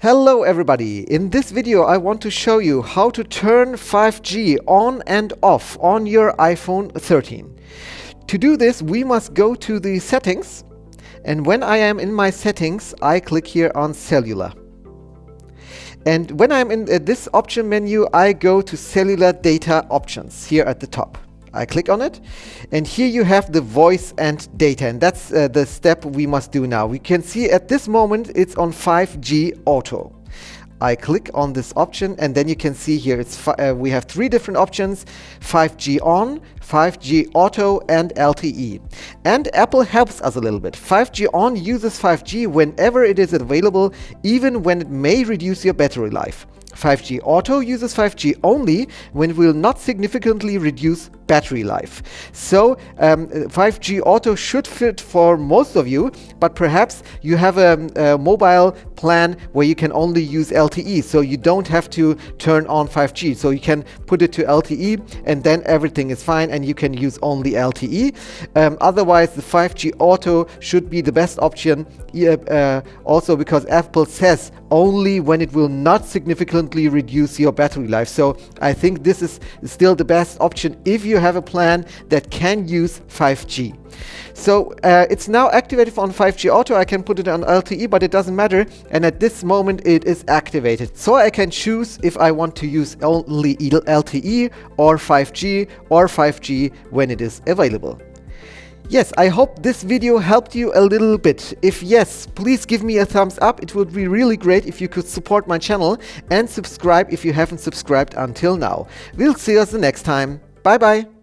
Hello everybody! In this video I want to show you how to turn 5G on and off on your iPhone 13. To do this we must go to the settings, and when I am in my settings I click here on cellular. And when I'm in this option menu I go to cellular data options here at the top. I click on it, and here you have the voice and data, and that's the step we must do now. We can see at this moment it's on 5G auto. I click on this option, and then you can see here we have three different options: 5G on, 5G auto, and LTE. And Apple helps us a little bit. 5G on uses 5G whenever it is available, even when it may reduce your battery life. 5G auto uses 5G only when it will not significantly reduce battery life. So 5G auto should fit for most of you, but perhaps you have a mobile plan where you can only use LTE, so you don't have to turn on 5G. So you can put it to LTE, and then everything is fine and you can use only LTE. Otherwise the 5G auto should be the best option, also because Apple says only when it will not significantly reduce your battery life. So I think this is still the best option if you have a plan that can use 5G. So it's now activated on 5G auto. I can put it on LTE, but it doesn't matter, and at this moment it is activated. So I can choose if I want to use only LTE or 5G when it is available. Yes, I hope this video helped you a little bit. If yes, please give me a thumbs up. It would be really great if you could support my channel, and subscribe if you haven't subscribed until now. We'll see us the next time. Bye bye.